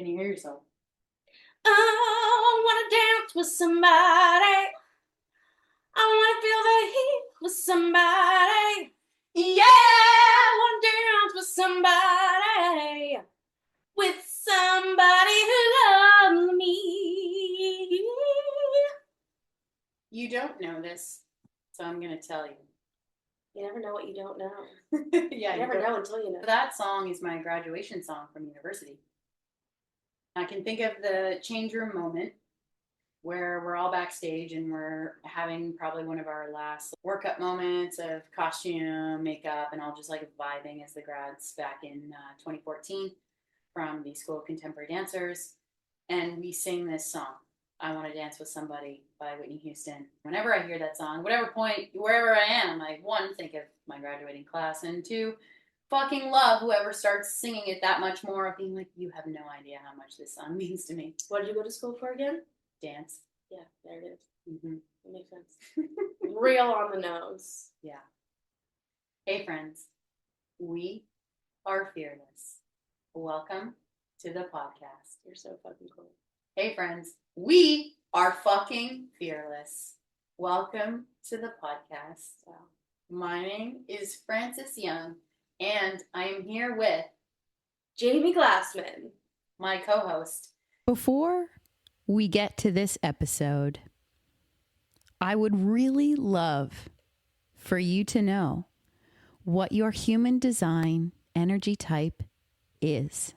Can you hear yourself? I wanna dance with somebody. I wanna feel the heat with somebody. Yeah, I wanna dance with somebody. With somebody who loves me. You don't know this, so I'm going to tell you. You never know what you don't know. Yeah, you never know until you know. That song is my graduation song from university. I can think of the change room moment where we're all backstage and we're having probably one of our last workup moments of costume, makeup, and all just like vibing as the grads back in 2014 from the School of Contemporary Dancers. And we sing this song, I Want to Dance with Somebody by Whitney Houston. Whenever I hear that song, whatever point, wherever I am, I, one, think of my graduating class, and two, fucking love whoever starts singing it that much more, of being like, you have no idea how much this song means to me. What did you go to school for again? Dance. Yeah, there it is. Mm-hmm. That makes sense. Real on the nose. Yeah. Hey, friends. We are fearless. Welcome to the podcast. You're so fucking cool. Hey, friends. We are fucking fearless. Welcome to the podcast. Wow. My name is Frances Young, and I am here with Jamie Glassman, my co-host. Before we get to this episode, I would really love for you to know what your human design energy type is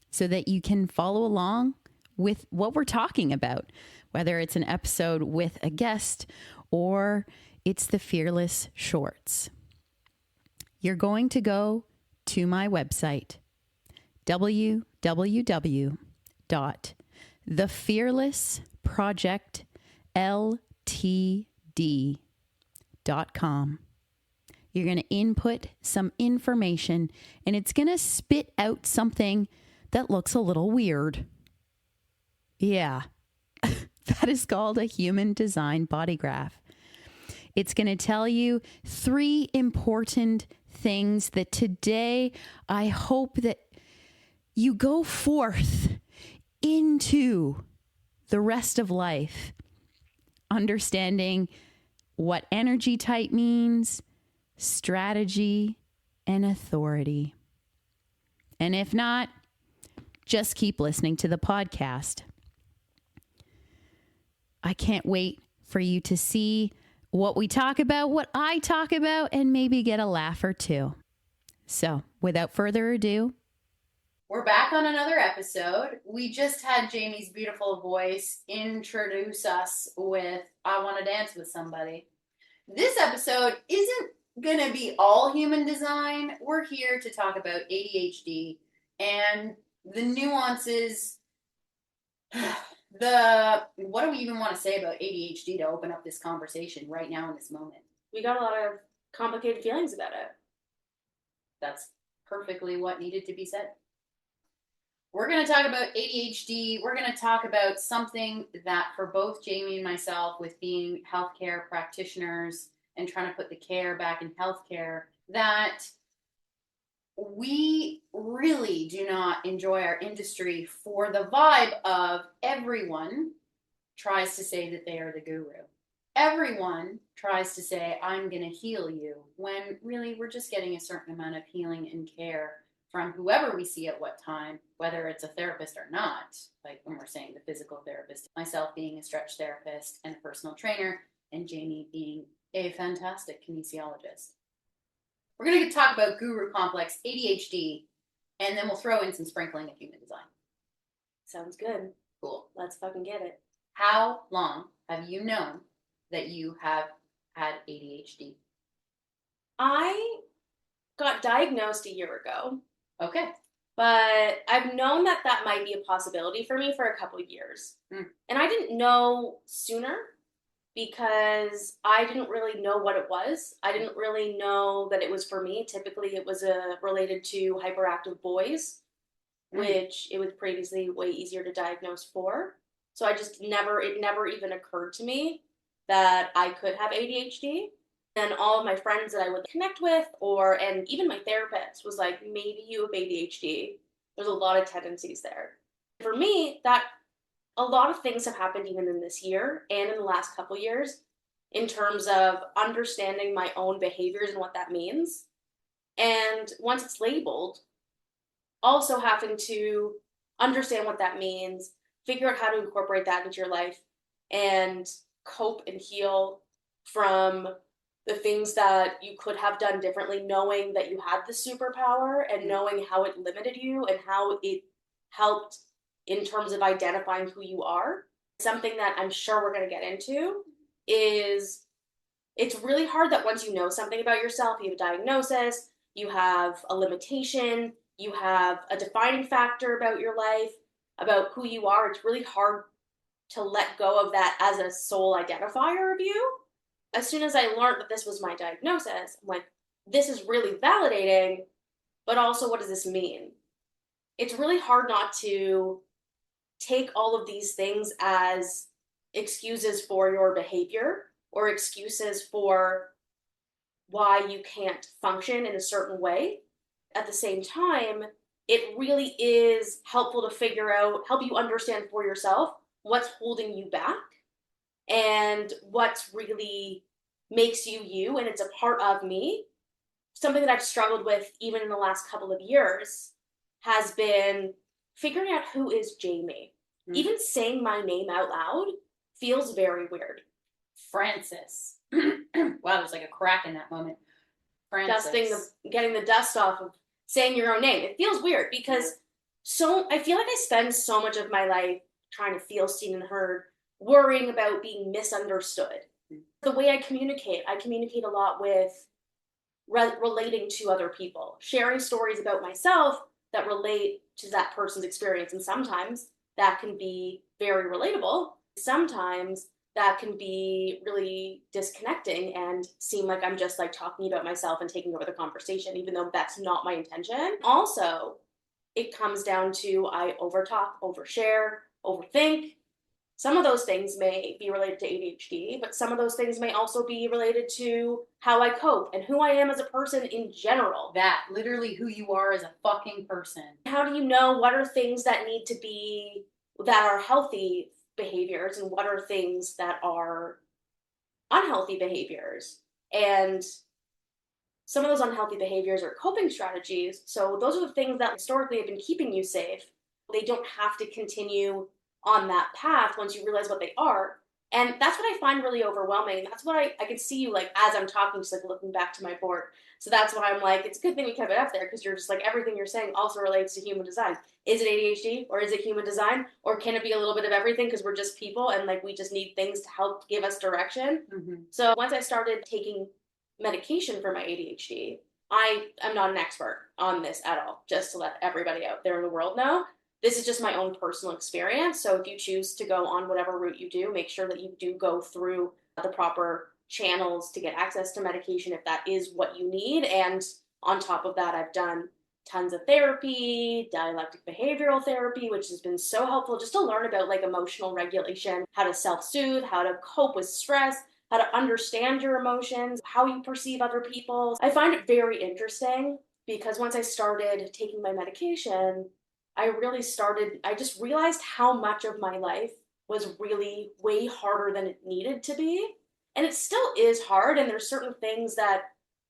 so that you can follow along with what we're talking about, whether it's an episode with a guest or it's the Fearless Shorts. You're going to go to my website, www.thefearlessprojectltd.com. You're going to input some information and it's going to spit out something that looks a little weird. Yeah, that is called a human design body graph. It's going to tell you 3 important things that today I hope that you go forth into the rest of life, understanding what energy type means, strategy, and authority. And if not, just keep listening to the podcast. I can't wait for you to see what we talk about, what I talk about, and maybe get a laugh or two. So, without further ado, we're back on another episode. We just had Jamie's beautiful voice introduce us with I Want to Dance with Somebody. This episode isn't going to be all human design. We're here to talk about ADHD and the nuances. What do we even want to say about ADHD to open up this conversation right now in this moment? We got a lot of complicated feelings about it. That's perfectly what needed to be said. We're going to talk about ADHD. We're going to talk about something that for both Jamie and myself, with being healthcare practitioners and trying to put the care back in healthcare, that we really do not enjoy our industry for the vibe of everyone tries to say that they are the guru. Everyone tries to say, I'm going to heal you, when really we're just getting a certain amount of healing and care from whoever we see at what time, whether it's a therapist or not. Like when we're saying the physical therapist, myself being a stretch therapist and a personal trainer, and Jamie being a fantastic kinesiologist. We're going to talk about guru complex, ADHD, and then we'll throw in some sprinkling of human design. Sounds good. Cool. Let's fucking get it. How long have you known that you have had ADHD? I got diagnosed a year ago. Okay. But I've known that that might be a possibility for me for a couple of years. And I didn't know sooner because I didn't really know what it was. I didn't really know that it was for me. Typically, it was related to hyperactive boys, which it was previously way easier to diagnose for. So it never even occurred to me that I could have ADHD. And all of my friends that I would connect with, and even my therapist was like, maybe you have ADHD. There's a lot of tendencies there. For me, that a lot of things have happened even in this year and in the last couple years in terms of understanding my own behaviors and what that means. And once it's labeled, also having to understand what that means, figure out how to incorporate that into your life, and cope and heal from the things that you could have done differently, knowing that you had the superpower and knowing how it limited you and how it helped in terms of identifying who you are. Something that I'm sure we're going to get into is it's really hard that once you know something about yourself, you have a diagnosis, you have a limitation, you have a defining factor about your life, about who you are. It's really hard to let go of that as a sole identifier of you. As soon as I learned that this was my diagnosis, I'm like, this is really validating, but also what does this mean? It's really hard not to take all of these things as excuses for your behavior or excuses for why you can't function in a certain way. At the same time, it really is helpful to figure out, help you understand for yourself what's holding you back and what's really makes you you, and it's a part of me. Something that I've struggled with even in the last couple of years has been figuring out who is Jamie. Even saying my name out loud feels very weird. Francis. Wow, there's like a crack in that moment. Francis. Getting the dust off of saying your own name. It feels weird because I feel like I spend so much of my life trying to feel seen and heard, worrying about being misunderstood. The way I communicate a lot with relating to other people, sharing stories about myself that relate to that person's experience. And sometimes that can be very relatable. Sometimes that can be really disconnecting and seem like I'm just like talking about myself and taking over the conversation, even though that's not my intention. Also, it comes down to I overtalk, overshare, overthink. Some of those things may be related to ADHD, but some of those things may also be related to how I cope and who I am as a person in general. That, literally who you are as a fucking person. How do you know what are things that need to be, that are healthy behaviors and what are things that are unhealthy behaviors? And some of those unhealthy behaviors are coping strategies. So those are the things that historically have been keeping you safe. They don't have to continue on that path once you realize what they are. And that's what I find really overwhelming. That's what I can see you like as I'm talking, just like looking back to my board. So that's why I'm like, it's a good thing we kept it up there because you're just like everything you're saying also relates to human design. Is it ADHD or is it human design? Or can it be a little bit of everything because we're just people and like we just need things to help give us direction? So once I started taking medication for my ADHD, I am not an expert on this at all, just to let everybody out there in the world know. This is just my own personal experience. So if you choose to go on whatever route you do, make sure that you do go through the proper channels to get access to medication if that is what you need. And on top of that, I've done tons of therapy, dialectic behavioral therapy, which has been so helpful just to learn about like emotional regulation, how to self-soothe, how to cope with stress, how to understand your emotions, how you perceive other people. I find it very interesting because once I started taking my medication, I just realized how much of my life was really way harder than it needed to be. And it still is hard, and there's certain things that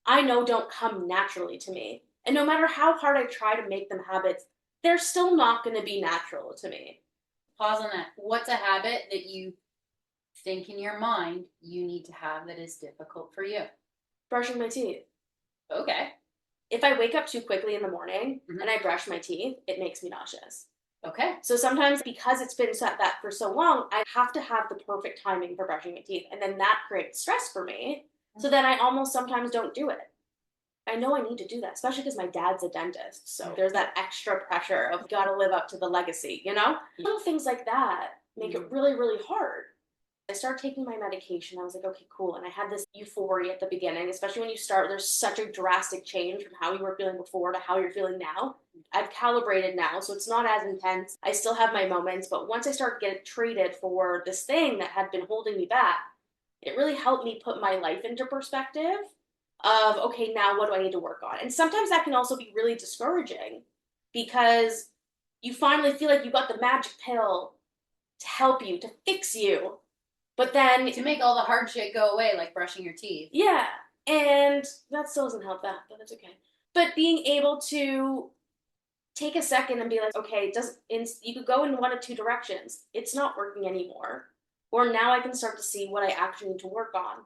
I know don't come naturally to me. And no matter how hard I try to make them habits, they're still not going to be natural to me. Pause on that. What's a habit that you think in your mind you need to have that is difficult for you? Brushing my teeth. Okay. If I wake up too quickly in the morning and I brush my teeth, it makes me nauseous. Okay. So sometimes because it's been set that for so long, I have to have the perfect timing for brushing my teeth. And then that creates stress for me. So then I almost sometimes don't do it. I know I need to do that, especially because my dad's a dentist. So there's that extra pressure of gotta live up to the legacy, you know? Little things like that make it really, really hard. I started taking my medication. I was like, okay, cool. And I had this euphoria at the beginning, especially when you start, there's such a drastic change from how you were feeling before to how you're feeling now. I've calibrated now, so it's not as intense. I still have my moments, but once I started getting treated for this thing that had been holding me back, it really helped me put my life into perspective of, okay, now what do I need to work on? And sometimes that can also be really discouraging because you finally feel like you got the magic pill to help you, to fix you. But then to make all the hard shit go away, like brushing your teeth. yeah, and that still doesn't help that, but that's okay. But being able to take a second and be like, okay, you could go in one of two directions. It's not working anymore. Or now I can start to see what I actually need to work on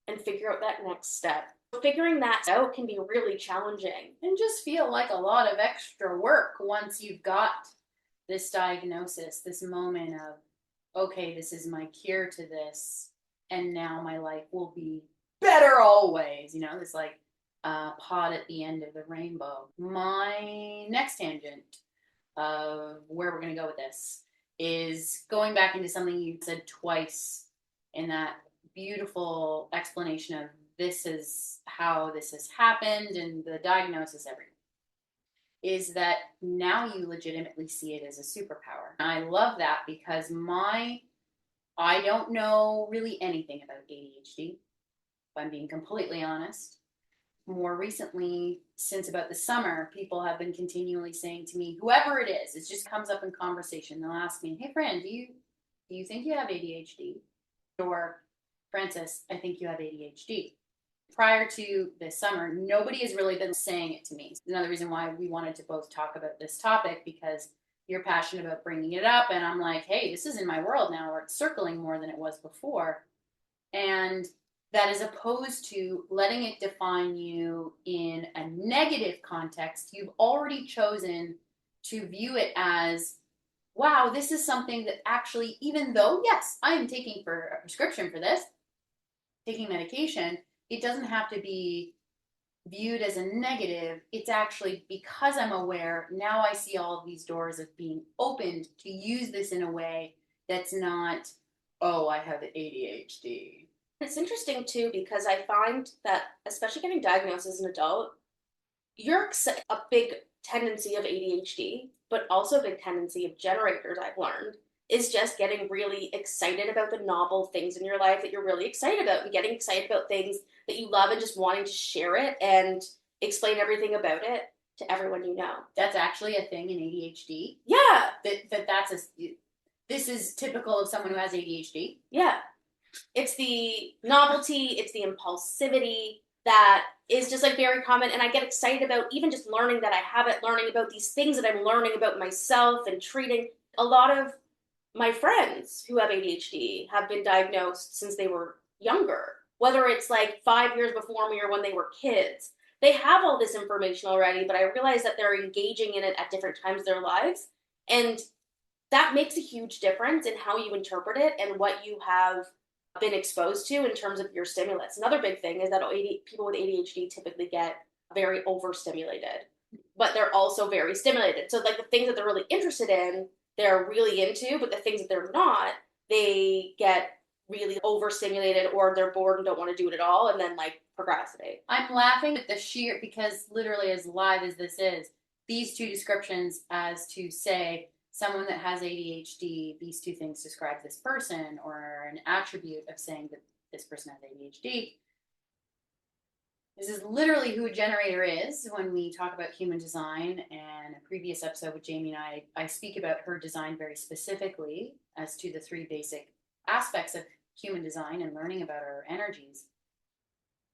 and figure out that next step. Figuring that out can be really challenging. And just feel like a lot of extra work once you've got this diagnosis, this moment of, okay, this is my cure to this, and now my life will be better always. You know, it's like pot at the end of the rainbow. My next tangent of where we're going to go with this is going back into something you said twice in that beautiful explanation of this is how this has happened and the diagnosis, everything. Is that now you legitimately see it as a superpower. And I love that because I don't know really anything about ADHD, if I'm being completely honest. More recently, since about the summer, people have been continually saying to me, whoever it is, it just comes up in conversation. They'll ask me, hey friend, do you think you have ADHD? Or Francis, I think you have ADHD. Prior to this summer, nobody has really been saying it to me. It's another reason why we wanted to both talk about this topic, because you're passionate about bringing it up. And I'm like, hey, this is in my world now, where it's circling more than it was before. And that is opposed to letting it define you in a negative context. You've already chosen to view it as, wow, this is something that actually, even though, yes, I am taking for a prescription for this, taking medication, it doesn't have to be viewed as a negative. It's actually because I'm aware, now I see all of these doors of being opened to use this in a way that's not, oh, I have ADHD. It's interesting too, because I find that, especially getting diagnosed as an adult, you're a big tendency of ADHD, but also a big tendency of generators, I've learned, is just getting really excited about the novel things in your life that you're really excited about, and getting excited about things that you love and just wanting to share it and explain everything about it to everyone you know. That's actually a thing in ADHD. Yeah. This is typical of someone who has ADHD. Yeah. It's the novelty, it's the impulsivity that is just like very common. And I get excited about even just learning that I have it, learning about these things that I'm learning about myself and treating. A lot of my friends who have ADHD have been diagnosed since they were younger, whether it's like 5 years before me or when they were kids. They have all this information already, but I realize that they're engaging in it at different times of their lives. And that makes a huge difference in how you interpret it and what you have been exposed to in terms of your stimulus. Another big thing is that people with ADHD typically get very overstimulated, but they're also very stimulated. So like the things that they're really interested in, they're really into, but the things that they're not, they get really overstimulated, or they're bored and don't want to do it at all, and then like procrastinate. I'm laughing at the sheer, because literally as live as this is, these two descriptions as to say, someone that has ADHD, these two things describe this person, or an attribute of saying that this person has ADHD. This is literally who a generator is when we talk about human design. And a previous episode with Jamie and I speak about her design very specifically as to the three basic aspects of human design and learning about our energies.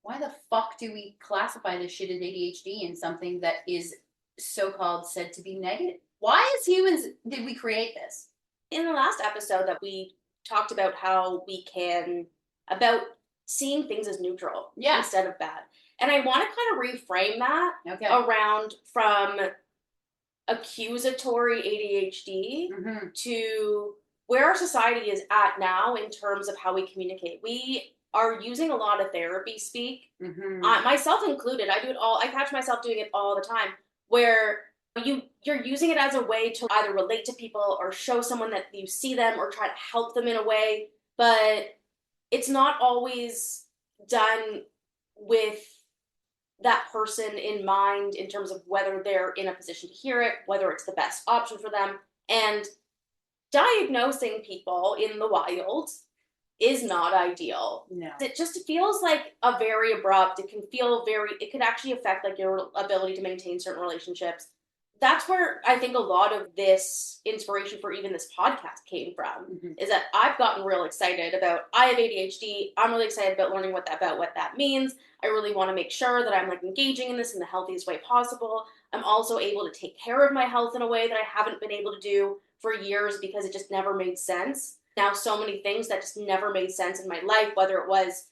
Why the fuck do we classify this shit as ADHD in something that is so-called said to be negative? Why as humans did we create this? In the last episode that we talked about how about seeing things as neutral instead of bad. And I want to kind of reframe that around from accusatory ADHD to where our society is at now in terms of how we communicate. We are using a lot of therapy speak, myself included. I do it all. I catch myself doing it all the time, where you're using it as a way to either relate to people or show someone that you see them or try to help them in a way, but it's not always done with that person in mind in terms of whether they're in a position to hear it, whether it's the best option for them. And diagnosing people in the wild is not ideal. No. It just feels like a very abrupt, it can actually affect like your ability to maintain certain relationships. that's where I think a lot of this inspiration for even this podcast came from, is that I've gotten real excited about, I have ADHD. I'm really excited about learning what that means. I really want to make sure that I'm like engaging in this in the healthiest way possible. I'm also able to take care of my health in a way that I haven't been able to do for years because it just never made sense. Now, so many things that just never made sense in my life, whether it was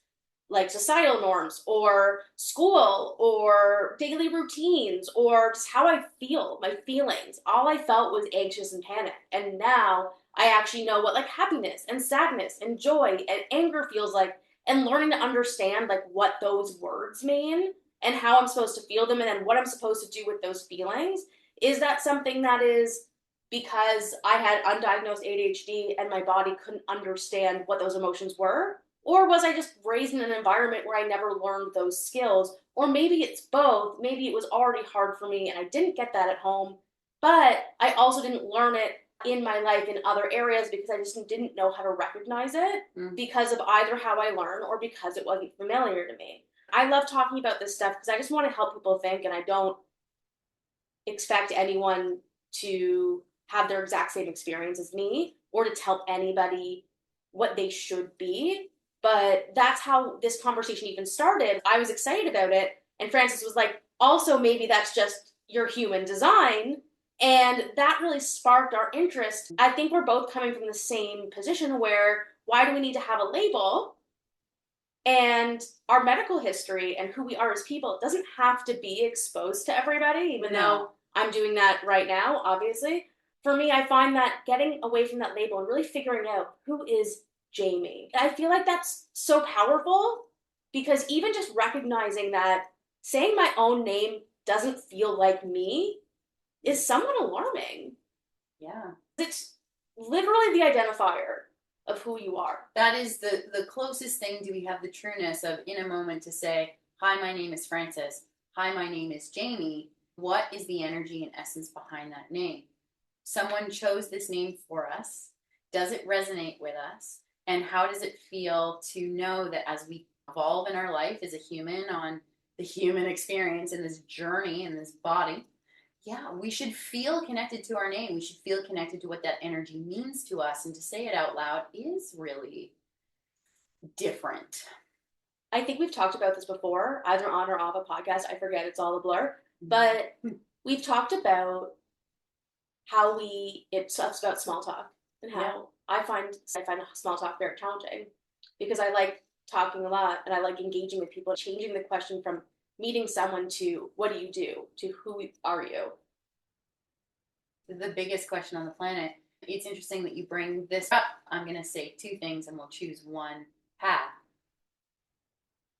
like societal norms or school or daily routines or just how I feel, my feelings. All I felt was anxious and panic. And now I actually know what like happiness and sadness and joy and anger feels like, and learning to understand like what those words mean and how I'm supposed to feel them and then what I'm supposed to do with those feelings. Is that something that is because I had undiagnosed ADHD and my body couldn't understand what those emotions were? Or was I just raised in an environment where I never learned those skills? Or maybe it's both. Maybe it was already hard for me and I didn't get that at home, but I also didn't learn it in my life in other areas because I just didn't know how to recognize it because of either how I learn or because it wasn't familiar to me. I love talking about this stuff because I just want to help people think, and I don't expect anyone to have their exact same experience as me or to tell anybody what they should be. But that's how this conversation even started. I was excited about it. And Frances was like, also, maybe that's just your human design. And that really sparked our interest. I think we're both coming from the same position where why do we need to have a label? And our medical history and who we are as people doesn't have to be exposed to everybody, even though I'm doing that right now, obviously. For me, I find that getting away from that label and really figuring out who is Jamie. I feel like that's so powerful because even just recognizing that saying my own name doesn't feel like me is somewhat alarming. Yeah. It's literally the identifier of who you are. That is the closest thing do we have the trueness of in a moment to say, hi, my name is Frances. Hi, my name is Jamie. What is the energy and essence behind that name? Someone chose this name for us. Does it resonate with us? And how does it feel to know that as we evolve in our life as a human on the human experience in this journey in this body, yeah, we should feel connected to our name. We should feel connected to what that energy means to us. And to say it out loud is really different. I think we've talked about this before, either on or off a podcast. I forget, it's all a blur. But we've talked about how it's about small talk and how I find small talk very challenging because I like talking a lot and I like engaging with people, changing the question from meeting someone to what do you do to who are you? The biggest question on the planet. It's interesting that you bring this up. I'm going to say two things and we'll choose one path.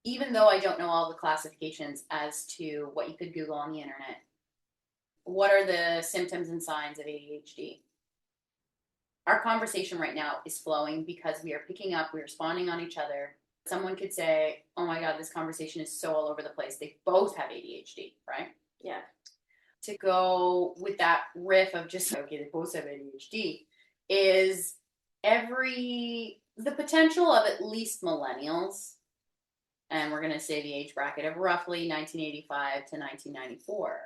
Even though I don't know all the classifications as to what you could Google on the internet, what are the symptoms and signs of ADHD? Our conversation right now is flowing because we are picking up, we're responding on each other. Someone could say, oh my God, this conversation is so all over the place. They both have ADHD, right? Yeah. To go with that riff of just, okay, they both have ADHD, is the potential of at least millennials, and we're going to say the age bracket of roughly 1985 to 1994.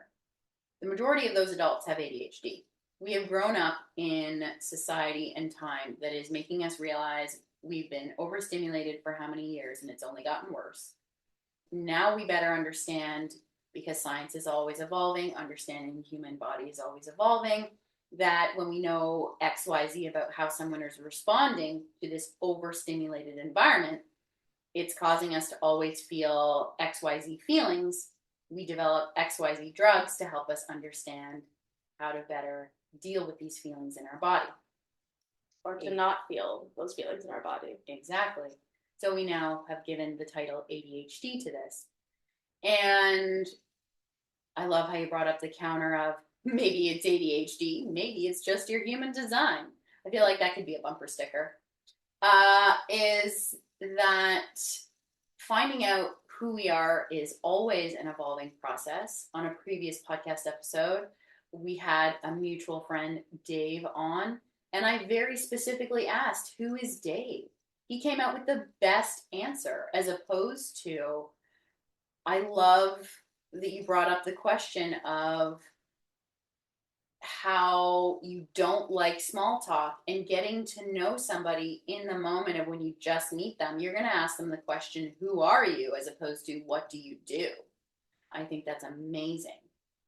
The majority of those adults have ADHD. We have grown up in society and time that is making us realize we've been overstimulated for how many years and it's only gotten worse. Now we better understand, because science is always evolving, understanding the human body is always evolving, that when we know XYZ about how someone is responding to this overstimulated environment, it's causing us to always feel XYZ feelings. We develop XYZ drugs to help us understand how to better deal with these feelings in our body. Or to not feel those feelings in our body. Exactly. So we now have given the title ADHD to this. And I love how you brought up the counter of maybe it's ADHD, maybe it's just your human design. I feel like that could be a bumper sticker. Is that finding out who we are is always an evolving process. On a previous podcast episode, we had a mutual friend, Dave, on, and I very specifically asked, who is Dave? He came out with the best answer, as opposed to, I love that you brought up the question of how you don't like small talk and getting to know somebody in the moment of when you just meet them. You're going to ask them the question, who are you, as opposed to what do you do? I think that's amazing.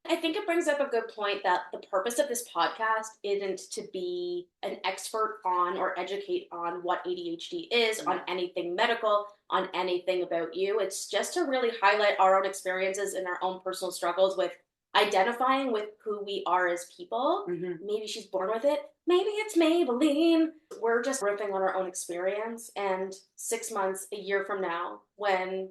I think it brings up a good point that the purpose of this podcast isn't to be an expert on or educate on what ADHD is, on anything medical, on anything about you. It's just to really highlight our own experiences and our own personal struggles with identifying with who we are as people. Mm-hmm. Maybe she's born with it. Maybe it's Maybelline. We're just riffing on our own experience. And 6 months, a year from now, when,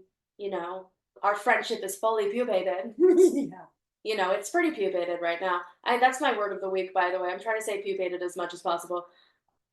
our friendship is fully pupated. Yeah. It's pretty pupated right now. That's my word of the week, by the way. I'm trying to say pupated as much as possible.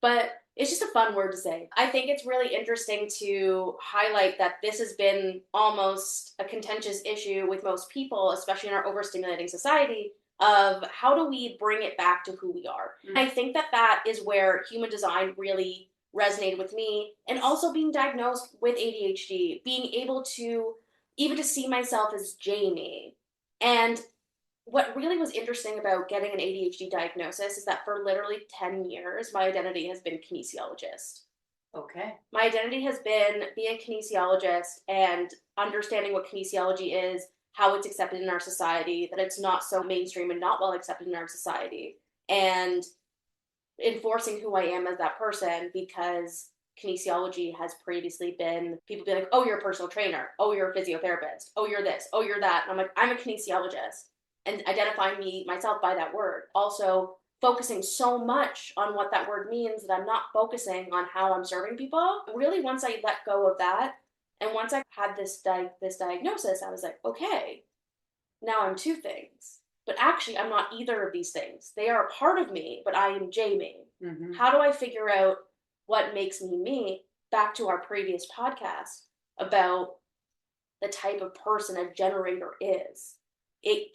But it's just a fun word to say. I think it's really interesting to highlight that this has been almost a contentious issue with most people, especially in our overstimulating society, of how do we bring it back to who we are. Mm-hmm. I think that is where human design really resonated with me, and also being diagnosed with ADHD, being able to even to see myself as Jamie. And what really was interesting about getting an ADHD diagnosis is that for literally 10 years, my identity has been kinesiologist. Okay. My identity has been being a kinesiologist and understanding what kinesiology is, how it's accepted in our society, that it's not so mainstream and not well accepted in our society, and enforcing who I am as that person, because kinesiology has previously been, people be like, oh, you're a personal trainer, oh, you're a physiotherapist, oh, you're this, oh, you're that. And I'm like, I'm a kinesiologist. And identifying myself by that word. Also focusing so much on what that word means that I'm not focusing on how I'm serving people. Really, once I let go of that, and once I had this diagnosis, I was like, okay, now I'm two things. But actually, I'm not either of these things. They are a part of me, but I am Jamie. Mm-hmm. How do I figure out what makes me me? Back to our previous podcast about the type of person a generator is. It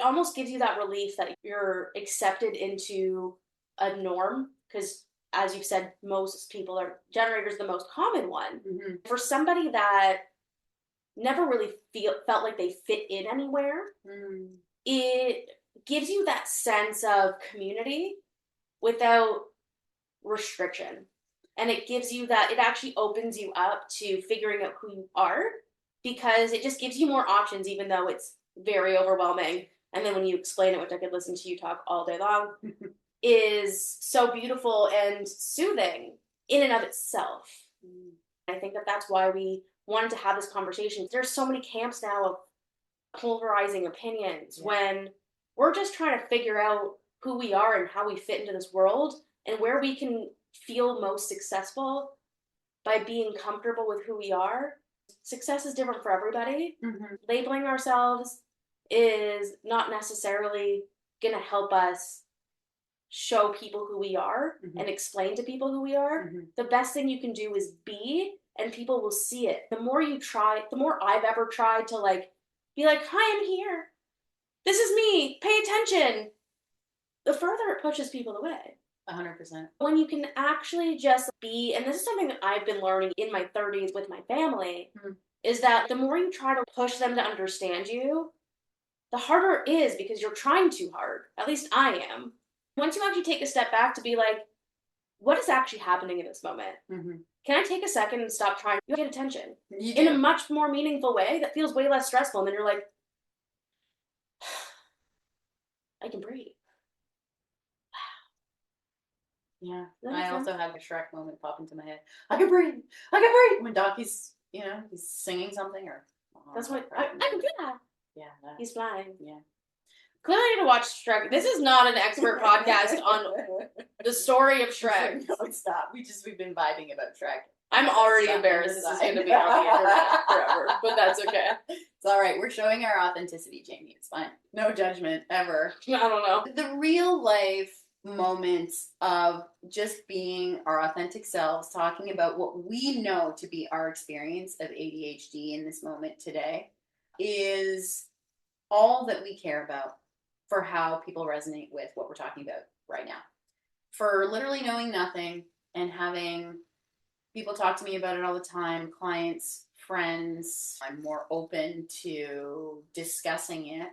almost gives you that relief that you're accepted into a norm, because as you've said, most people are generators, the most common one. Mm-hmm. For somebody that never really felt like they fit in anywhere, it gives you that sense of community without restriction. And it gives you that, it actually opens you up to figuring out who you are, because it just gives you more options, even though it's very overwhelming. And then when you explain it, which I could listen to you talk all day long, is so beautiful and soothing in and of itself. I think that's why we wanted to have this conversation. There's so many camps now of polarizing opinions when we're just trying to figure out who we are and how we fit into this world and where we can feel most successful by being comfortable with who we are. Success is different for everybody. Mm-hmm. Labeling ourselves is not necessarily going to help us show people who we are and explain to people who we are. Mm-hmm. The best thing you can do is be, and people will see it. The more you try, the more I've ever tried to be like, hi, I'm here. This is me. Pay attention. The further it pushes people away. 100%. When you can actually just be, and this is something that I've been learning in my 30s with my family, is that the more you try to push them to understand you, the harder it is, because you're trying too hard. At least I am. Once you actually take a step back to be like, what is actually happening in this moment? Mm-hmm. Can I take a second and stop trying to get attention in a much more meaningful way that feels way less stressful? And then you're like, I can breathe. Yeah, I also had a Shrek moment pop into my head. I can breathe. I can breathe. When Docky's, he's singing something, or that's what I can fly. Yeah, he's flying. Yeah. Clearly, I need to watch Shrek. This is not an expert podcast on the story of Shrek. No, it's not. We've been vibing about Shrek. I'm already embarrassed. This is going to be on the internet forever, but that's okay. It's all right. We're showing our authenticity, Jamie. It's fine. No judgment ever. I don't know. The real life moments of just being our authentic selves, talking about what we know to be our experience of ADHD in this moment today, is all that we care about for how people resonate with what we're talking about right now. For literally knowing nothing and having people talk to me about it all the time, clients, friends, I'm more open to discussing it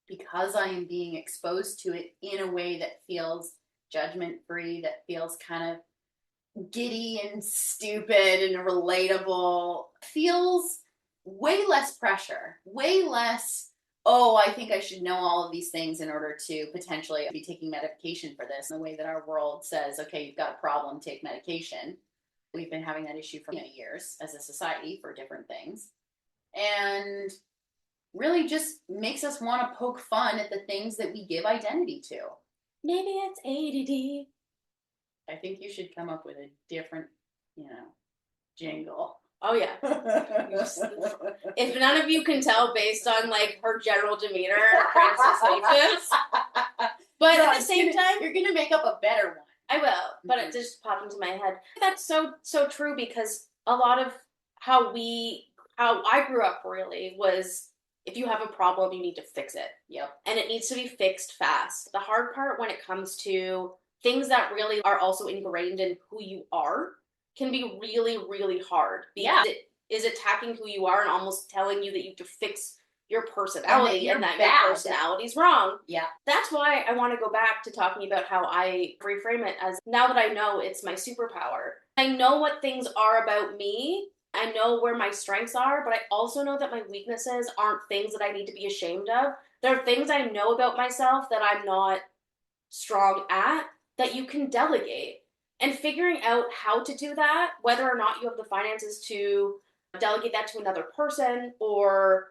because I am being exposed to it in a way that feels judgment free, that feels kind of giddy and stupid and relatable, feels way less pressure, way less, oh, I think I should know all of these things in order to potentially be taking medication for this, in the way that our world says, okay, you've got a problem, take medication. We've been having that issue for years as a society for different things. And really just makes us want to poke fun at the things that we give identity to. Maybe it's ADD. I think you should come up with a different, jingle. Oh yeah. If none of you can tell based on like her general demeanor, Frances hates this. But at the same time, you're gonna make up a better one. I will, but it just popped into my head. That's so true, because a lot of how I grew up really was, if you have a problem, you need to fix it. Yep. And it needs to be fixed fast. The hard part when it comes to things that really are also ingrained in who you are can be really, really hard. Because it is attacking who you are and almost telling you that you have to fix your personality and that your personality's wrong. Yeah. That's why I want to go back to talking about how I reframe it as, now that I know it's my superpower, I know what things are about me. I know where my strengths are, but I also know that my weaknesses aren't things that I need to be ashamed of. There are things I know about myself that I'm not strong at that you can delegate. And figuring out how to do that, whether or not you have the finances to delegate that to another person, or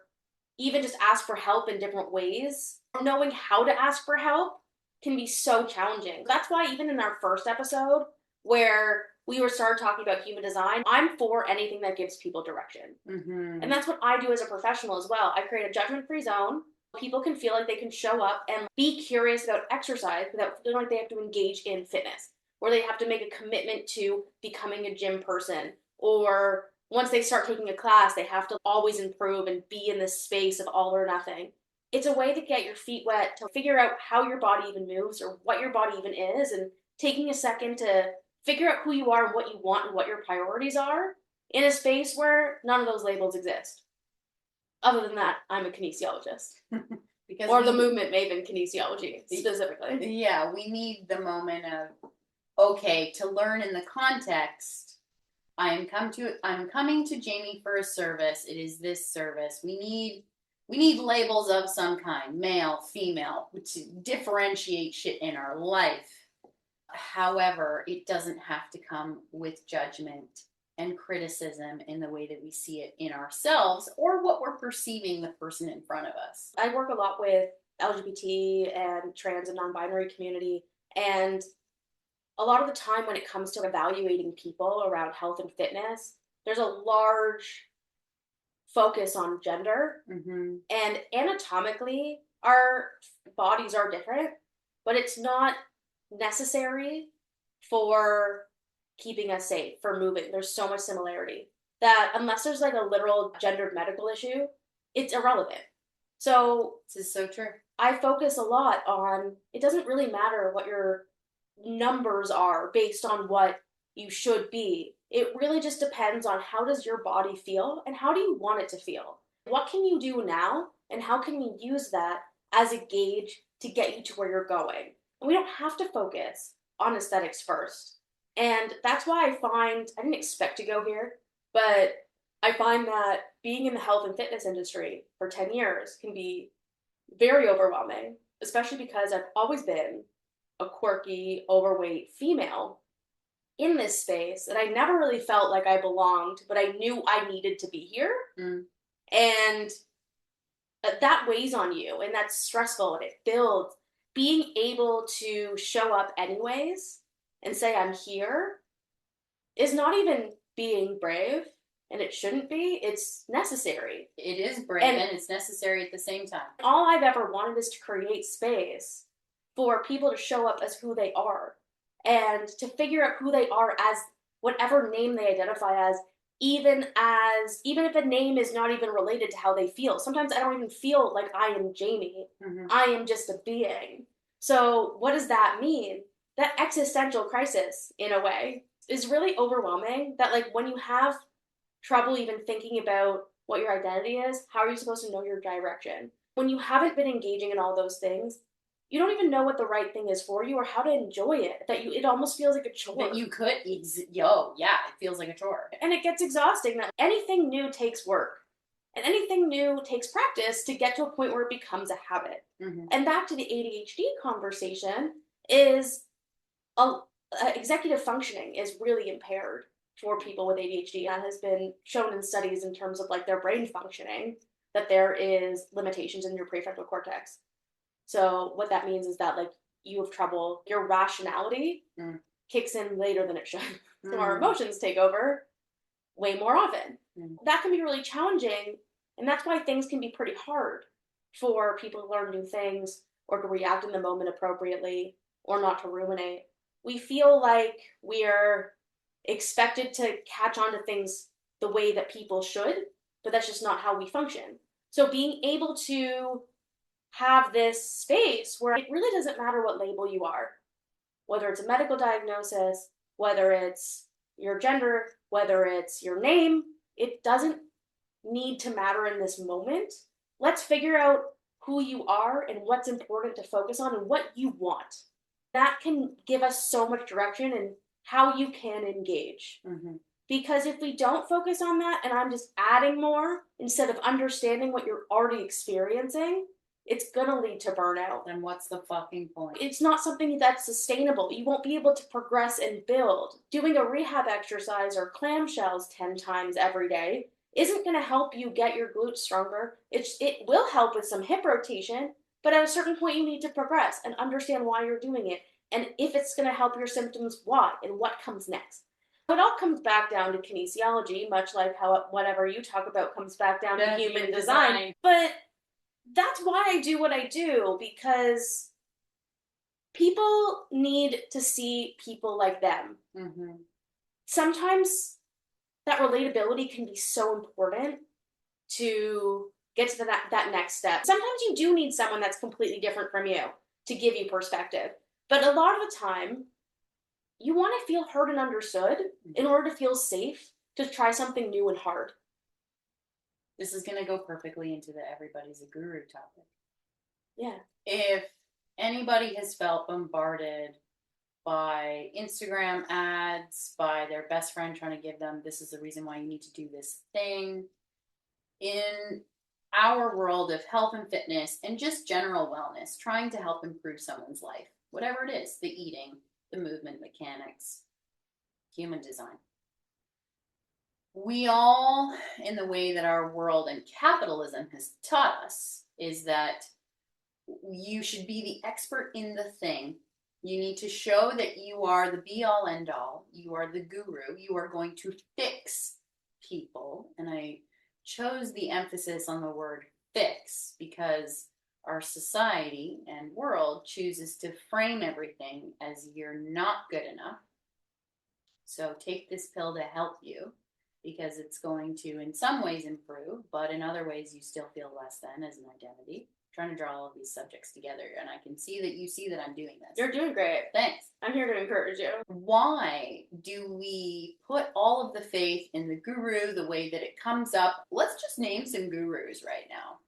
even just ask for help in different ways, knowing how to ask for help can be so challenging. That's why even in our first episode, where we started talking about human design, I'm for anything that gives people direction. Mm-hmm. And that's what I do as a professional as well. I create a judgment-free zone. People can feel like they can show up and be curious about exercise without feeling like they have to engage in fitness, or they have to make a commitment to becoming a gym person, or once they start taking a class, they have to always improve and be in this space of all or nothing. It's a way to get your feet wet, to figure out how your body even moves or what your body even is, and taking a second to figure out who you are and what you want and what your priorities are in a space where none of those labels exist. Other than that, I'm a kinesiologist. Or the movement maven kinesiology, specifically. Yeah, we need the moment of, okay, to learn in the context, I'm coming to Jamie for a service. It is this service. We need labels of some kind, male, female, to differentiate shit in our life. However, it doesn't have to come with judgment and criticism in the way that we see it in ourselves or what we're perceiving the person in front of us. I work a lot with LGBT and trans and non-binary community, and a lot of the time when it comes to evaluating people around health and fitness, there's a large focus on gender. Mm-hmm. And anatomically, our bodies are different, but it's not necessary for keeping us safe, for moving. There's so much similarity that unless there's like a literal gendered medical issue, it's irrelevant. So this is so true. I focus a lot on, it doesn't really matter what your numbers are based on what you should be. It really just depends on how does your body feel and how do you want it to feel. What can you do now and how can you use that as a gauge to get you to where you're going? And we don't have to focus on aesthetics first. And that's why I didn't expect to go here, but I find that being in the health and fitness industry for 10 years can be very overwhelming, especially because I've always been a quirky, overweight female in this space that I never really felt like I belonged, but I knew I needed to be here. Mm. And that weighs on you, and that's stressful, and it builds. Being able to show up anyways and say I'm here is not even being brave, and it shouldn't be. It's necessary. It is brave and it's necessary at the same time. All I've ever wanted is to create space for people to show up as who they are and to figure out who they are as whatever name they identify as, even if a name is not even related to how they feel. Sometimes I don't even feel like I am Jamie. Mm-hmm. I am just a being. So what does that mean? That existential crisis, in a way, is really overwhelming. That like when you have trouble even thinking about what your identity is, how are you supposed to know your direction? When you haven't been engaging in all those things, you don't even know what the right thing is for you or how to enjoy it. It almost feels like a chore. That you could, it feels like a chore. And it gets exhausting. That anything new takes work. And anything new takes practice to get to a point where it becomes a habit. Mm-hmm. And back to the ADHD conversation is executive functioning is really impaired for people with ADHD. That has been shown in studies in terms of like their brain functioning, that there is limitations in your prefrontal cortex. So what that means is that like you have trouble, your rationality kicks in later than it should. So our emotions take over way more often. That can be really challenging, and that's why things can be pretty hard for people to learn new things or to react in the moment appropriately or not to ruminate. We feel like we're expected to catch on to things the way that people should, but that's just not how we function. So being able to have this space where it really doesn't matter what label you are, whether it's a medical diagnosis, whether it's your gender, whether it's your name, it doesn't need to matter in this moment. Let's figure out who you are and what's important to focus on and what you want. That can give us so much direction and how you can engage. Mm-hmm. Because if we don't focus on that and I'm just adding more instead of understanding what you're already experiencing, it's going to lead to burnout. Then what's the fucking point? It's not something that's sustainable. You won't be able to progress and build. Doing a rehab exercise or clamshells 10 times every day isn't going to help you get your glutes stronger. It will help with some hip rotation, but at a certain point you need to progress and understand why you're doing it. And if it's going to help your symptoms, why and what comes next. It all comes back down to kinesiology, much like how whatever you talk about comes back down to human design. But that's why I do what I do, because people need to see people like them. Mm-hmm. Sometimes that relatability can be so important to get to that next step. Sometimes you do need someone that's completely different from you to give you perspective. But a lot of the time, you want to feel heard and understood in order to feel safe to try something new and hard. This is going to go perfectly into the everybody's a guru topic. Yeah. If anybody has felt bombarded by Instagram ads, by their best friend trying to give them, this is the reason why you need to do this thing. In our world of health and fitness and just general wellness, trying to help improve someone's life, whatever it is, the eating, the movement mechanics, human design. We all, in the way that our world and capitalism has taught us, is that you should be the expert in the thing. You need to show that you are the be-all, end-all. You are the guru. You are going to fix people. And I chose the emphasis on the word fix because our society and world chooses to frame everything as you're not good enough. So take this pill to help you, because it's going to, in some ways, improve, but in other ways, you still feel less than as an identity. I'm trying to draw all of these subjects together, and I can see that you see that I'm doing this. You're doing great. Thanks. I'm here to encourage you. Why do we put all of the faith in the guru, the way that it comes up? Let's just name some gurus right now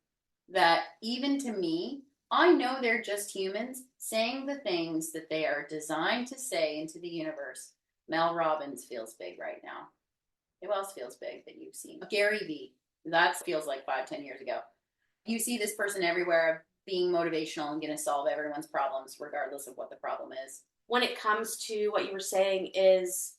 that, even to me, I know they're just humans saying the things that they are designed to say into the universe. Mel Robbins feels big right now. Who else feels big that you've seen? Gary Vee. That feels like 5-10 years ago. You see this person everywhere being motivational and going to solve everyone's problems regardless of what the problem is. When it comes to what you were saying is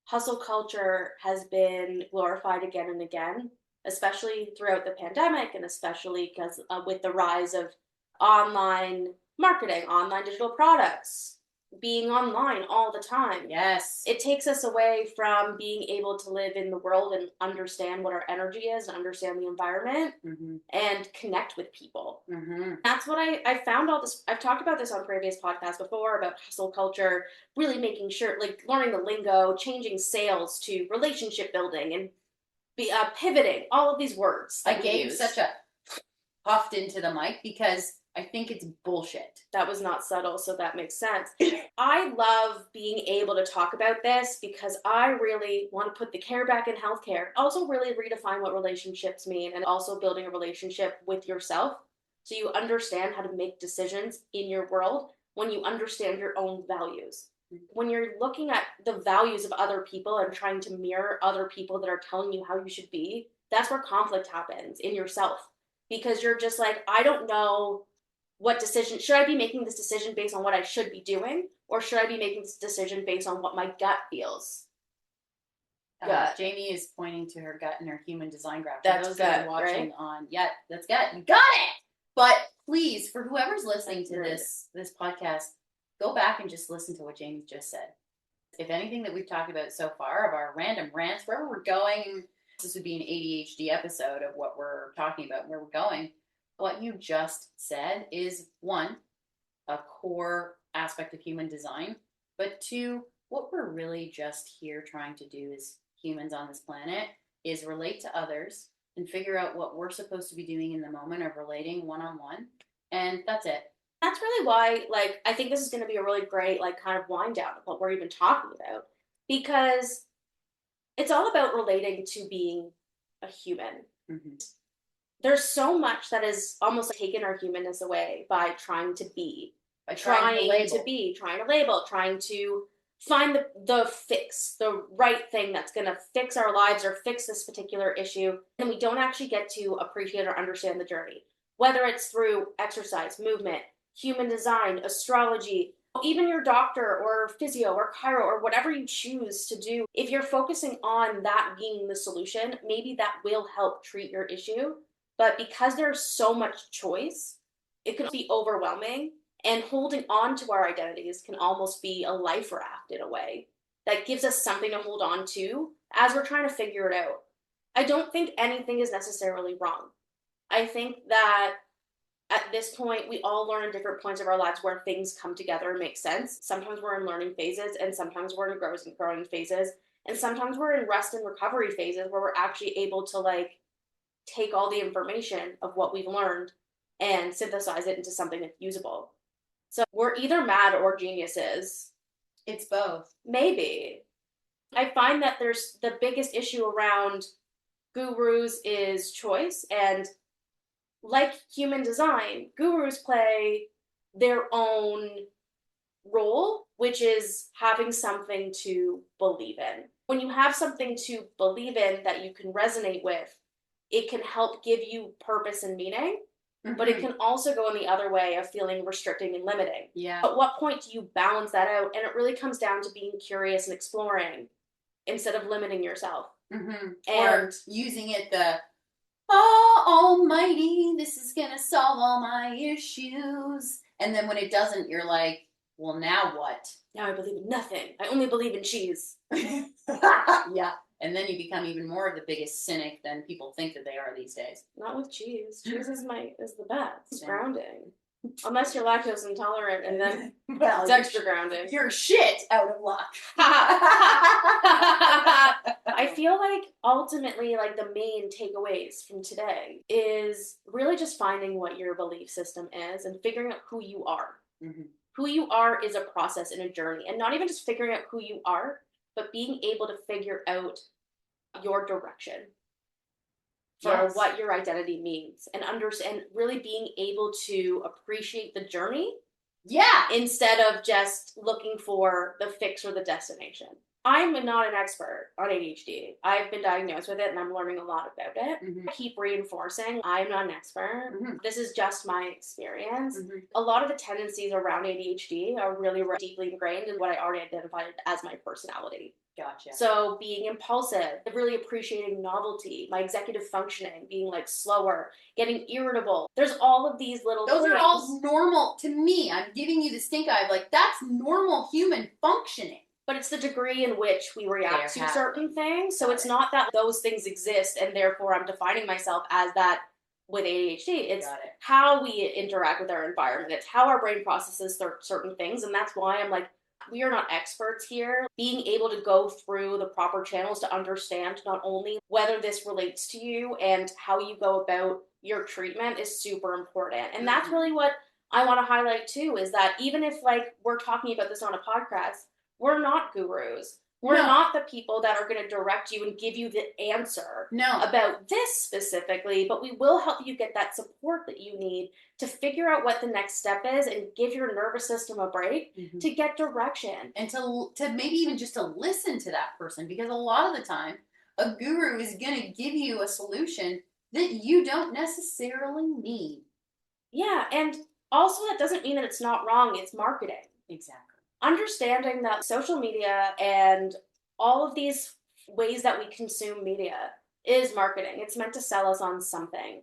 hustle culture has been glorified again and again, especially throughout the pandemic and especially because with the rise of online marketing, online digital products, being online all the time. Yes. It takes us away from being able to live in the world and understand what our energy is and understand the environment and connect with people. That's what I found all this. I've talked about this on previous podcasts before about hustle culture, really making sure, like learning the lingo, changing sales to relationship building and pivoting, all of these words. I gave such a puffed into the mic because I think it's bullshit. That was not subtle, so that makes sense. I love being able to talk about this because I really want to put the care back in healthcare. Also really redefine what relationships mean and also building a relationship with yourself So you understand how to make decisions in your world when you understand your own values. When you're looking at the values of other people and trying to mirror other people that are telling you how you should be, that's where conflict happens in yourself. Because you're just like, I don't know what decision, should I be making this decision based on what I should be doing? Or should I be making this decision based on what my gut feels? Gut. Jamie is pointing to her gut and her human design graph. That's those gut, that are watching right? on, yeah, that's gut. You got it. But please, for whoever's listening to Right. this podcast, go back and just listen to what Jamie just said. If anything that we've talked about so far of our random rants, wherever we're going, this would be an ADHD episode of what we're talking about, where we're going. What you just said is one, a core aspect of human design, but two, what we're really just here trying to do as humans on this planet is relate to others and figure out what we're supposed to be doing in the moment of relating one-on-one. And that's it. That's really why, like, I think this is going to be a really great, like, kind of wind down of what we're even talking about. Because it's all about relating to being a human. Mm-hmm. There's so much that is almost like taken our humanness away by trying to be. By trying to label, trying to find the fix, the right thing that's going to fix our lives or fix this particular issue. And we don't actually get to appreciate or understand the journey, whether it's through exercise, movement, human design, astrology, even your doctor or physio or chiro or whatever you choose to do. If you're focusing on that being the solution, maybe that will help treat your issue. But because there's so much choice, it can be overwhelming. And holding on to our identities can almost be a life raft in a way that gives us something to hold on to as we're trying to figure it out. I don't think anything is necessarily wrong. I think that at this point, we all learn at different points of our lives where things come together and make sense. Sometimes we're in learning phases, and sometimes we're in growing phases, and sometimes we're in rest and recovery phases where we're actually able to like take all the information of what we've learned and synthesize it into something that's usable. So we're either mad or geniuses. It's both. Maybe. I find that there's the biggest issue around gurus is choice. And like human design, gurus play their own role, which is having something to believe in. When you have something to believe in that you can resonate with, it can help give you purpose and meaning. Mm-hmm. But it can also go in the other way of feeling restricting and limiting. Yeah. At what point do you balance that out? And it really comes down to being curious and exploring instead of limiting yourself. Mm-hmm. And or using it oh, almighty, this is going to solve all my issues. And then when it doesn't, you're like, well, now what? Now I believe in nothing. I only believe in cheese. Yeah. And then you become even more of the biggest cynic than people think that they are these days. Not with cheese. Cheese is the best. It's grounding. Unless you're lactose intolerant, and then it's extra grounding. You're shit out of luck. I feel like ultimately, like the main takeaways from today is really just finding what your belief system is and figuring out who you are. Mm-hmm. Who you are is a process and a journey, and not even just figuring out who you are, but being able to figure out your direction for what your identity means and understand, really being able to appreciate the journey. Yeah. Instead of just looking for the fix or the destination. I'm not an expert on ADHD. I've been diagnosed with it and I'm learning a lot about it. Mm-hmm. I keep reinforcing I'm not an expert. Mm-hmm. This is just my experience. Mm-hmm. A lot of the tendencies around ADHD are really deeply ingrained in what I already identified as my personality. Gotcha. So being impulsive, really appreciating novelty, my executive functioning, being like slower, getting irritable. There's all of these little things. Those are all normal to me. I'm giving you the stink eye of like, that's normal human functioning. But it's the degree in which we react to certain things. So it's not that those things exist and therefore I'm defining myself as that with ADHD. It's how we interact with our environment. It's how our brain processes certain things. And that's why I'm like, we are not experts here. Being able to go through the proper channels to understand not only whether this relates to you and how you go about your treatment is super important. And that's really what I want to highlight too, is that even if like we're talking about this on a podcast, we're not gurus. We're No. not the people that are going to direct you and give you the answer No. about this specifically, but we will help you get that support that you need to figure out what the next step is and give your nervous system a break to get direction. And to maybe even just to listen to that person, because a lot of the time a guru is going to give you a solution that you don't necessarily need. Yeah, and also that doesn't mean that it's not wrong, it's marketing. Exactly. Understanding that social media and all of these ways that we consume media is marketing. It's meant to sell us on something.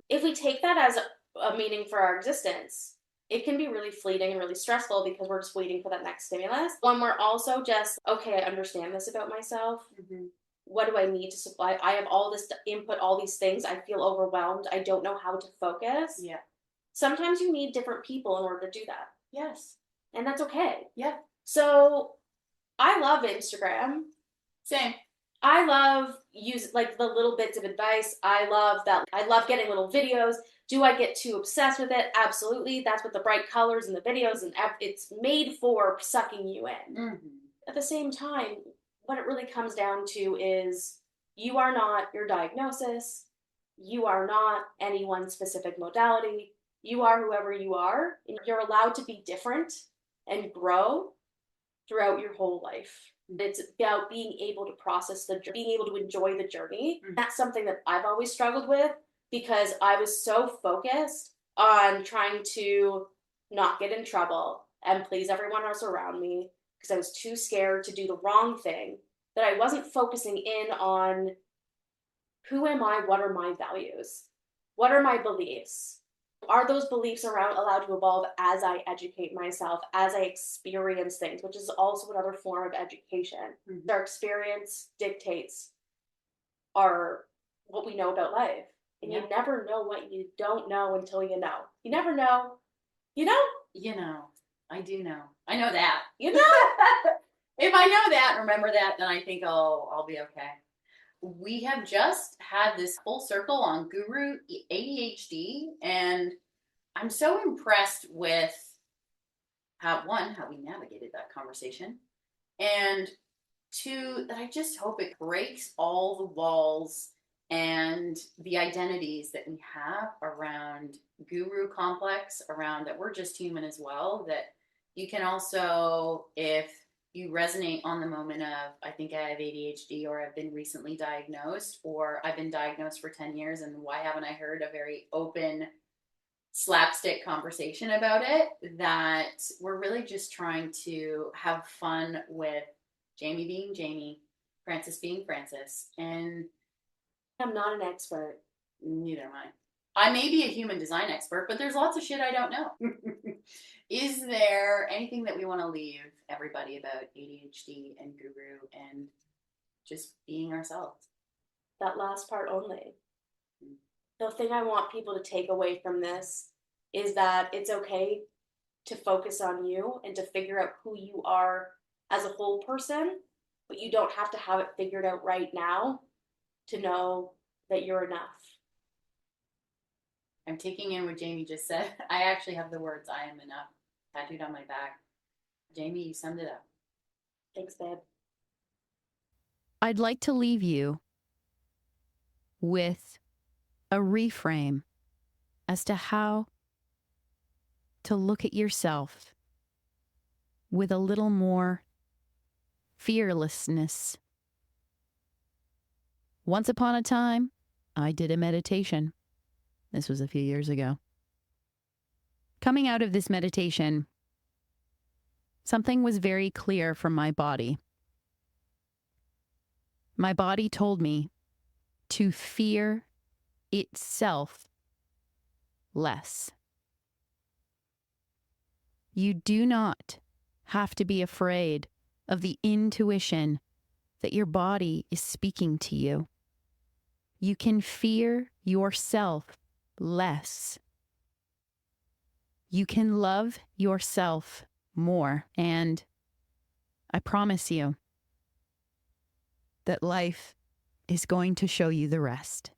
If we take that as a meaning for our existence, it can be really fleeting and really stressful because we're just waiting for that next stimulus. When we're also just, okay, I understand this about myself. What do I need to supply? I have all this input, all these things. I feel overwhelmed. I don't know how to focus. Yeah. Sometimes you need different people in order to do that. Yes. And that's okay. Yeah. So I love Instagram. Same. I love like the little bits of advice. I love getting little videos. Do I get too obsessed with it? Absolutely. That's what the bright colors and the videos and it's made for sucking you in. At the same time, what it really comes down to is you are not your diagnosis. You are not any one specific modality. You are whoever you are. And you're allowed to be different and grow throughout your whole life. It's about being able to being able to enjoy the journey. That's something that I've always struggled with because I was so focused on trying to not get in trouble and please everyone else around me because I was too scared to do the wrong thing that I wasn't focusing in on who am I, what are my values, what are my beliefs. Are those beliefs allowed to evolve as I educate myself, as I experience things, which is also another form of education. Our experience dictates what we know about life. And you never know what you don't know until you know. You never know. You know? You know. I do know. I know that. You know? If I know that, remember that, then I think, oh, I'll be okay. We have just had this full circle on Guru ADHD, and I'm so impressed with how we navigated that conversation, and two, that I just hope it breaks all the walls and the identities that we have around Guru complex, around that we're just human as well, that you can also, if you resonate on the moment of, I think I have ADHD, or I've been recently diagnosed, or I've been diagnosed for 10 years, and why haven't I heard a very open slapstick conversation about it, that we're really just trying to have fun with Jamie being Jamie, Francis being Francis, and I'm not an expert. neither am I. I may be a human design expert, but there's lots of shit I don't know. Is there anything that we want to leave everybody about ADHD and Guru and just being ourselves? That last part only. The thing I want people to take away from this is that it's okay to focus on you and to figure out who you are as a whole person, but you don't have to have it figured out right now to know that you're enough. I'm taking in what Jamie just said. I actually have the words "I am enough" tattooed on my back. Jamie, you summed it up. Thanks, babe. I'd like to leave you with a reframe as to how to look at yourself with a little more fearlessness. Once upon a time, I did a meditation. This was a few years ago. Coming out of this meditation, something was very clear from my body. My body told me to fear itself less. You do not have to be afraid of the intuition that your body is speaking to you. You can fear yourself less. You can love yourself more, and I promise you that life is going to show you the rest.